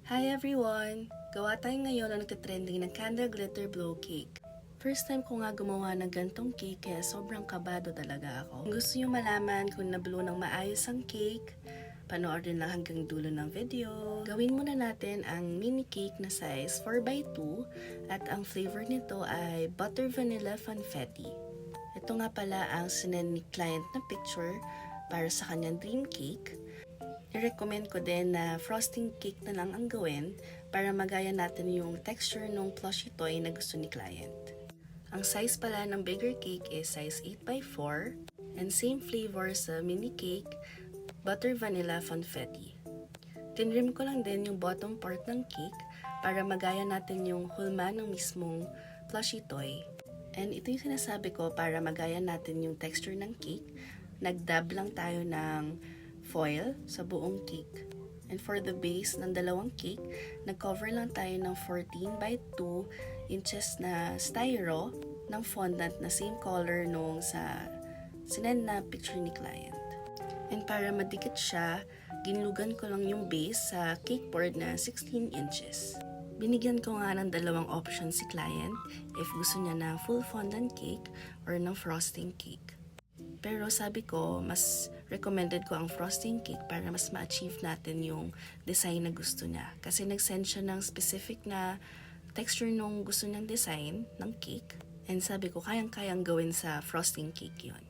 Hi everyone! Gawa tayo ngayon ng nagtitrending ng candle glitter blow cake. First time ko nga gumawa ng gantong cake kaya sobrang kabado talaga ako. Kung gusto nyo malaman kung nablow ng maayos ang cake, panoorin lang hanggang dulo ng video. Gawin muna natin ang mini cake na size 4x2 at ang flavor nito ay butter vanilla funfetti. Ito nga pala ang sinend ni client na picture para sa kanyang dream cake. I-recommend ko din na frosting cake na lang ang gawin para magaya natin yung texture ng plushie toy na gusto ni client. Ang size pala ng bigger cake is size 8x4 and same flavor sa mini cake, butter vanilla funfetti. Tinrim ko lang din yung bottom part ng cake para magaya natin yung hulma ng mismong plushie toy. And ito yung sinasabi ko para magaya natin yung texture ng cake. Nag-dab lang tayo ng foil sa buong cake. And for the base ng dalawang cake, nag-cover lang tayo ng 14x2 inches na styro ng fondant na same color nung sa sinend na picture ni client. And para madikit siya, ginlugan ko lang yung base sa cake board na 16 inches. Binigyan ko nga ng dalawang options si client if gusto niya ng full fondant cake or ng frosting cake. Pero sabi ko, mas recommended ko ang frosting cake para mas ma-achieve natin yung design na gusto niya. Kasi nag-send siya ng specific na texture nung gusto niyang design ng cake. And sabi ko, kayang-kayang gawin sa frosting cake yon.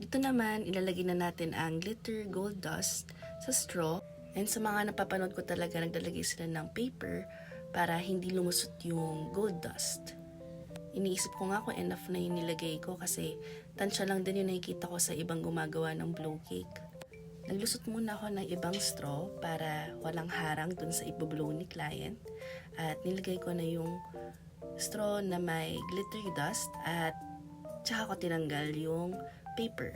Dito naman, ilalagay na natin ang glitter gold dust sa straw. And sa mga napapanood ko talaga, naglalagay sila ng paper para hindi lumusot yung gold dust. Iniisip ko nga kung enough na yung nilagay ko kasi tansya lang din yung nakikita ko sa ibang gumagawa ng blow cake. Naglusot muna ako ng ibang straw para walang harang dun sa ibablow ni client. At nilagay ko na yung straw na may glitter dust at tsaka ko tinanggal yung paper.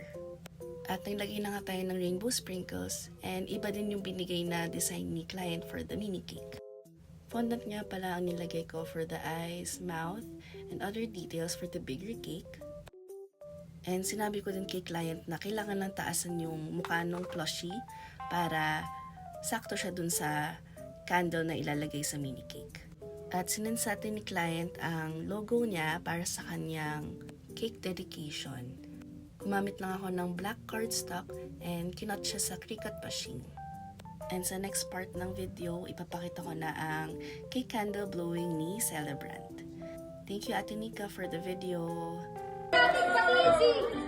At naglagay na nga tayo ng rainbow sprinkles and iba din yung binigay na design ni client for the mini cake. Fondant nga pala ang nilagay ko for the eyes, mouth, and other details for the bigger cake. And sinabi ko din kay client na kailangan lang taasan yung mukha ng plushie para sakto siya dun sa candle na ilalagay sa mini cake. At sinend sa atin ni client ang logo niya para sa kanyang cake dedication. Gumamit lang ako ng black cardstock and kinot siya sa Cricut machine. And sa next part ng video, ipapakita ko na ang cake candle blowing ni Celebrant. Thank you Ate Nika for the video.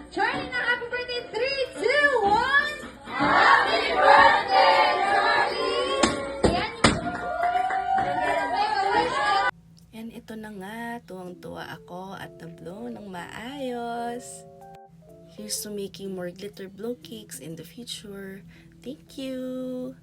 Charlie na happy birthday! 3, 2, 1! Happy birthday, Charlie! And ito na nga, tuwang-tuwa ako at na-blow ng maayos. Here's to making more glitter blow cakes in the future. Thank you!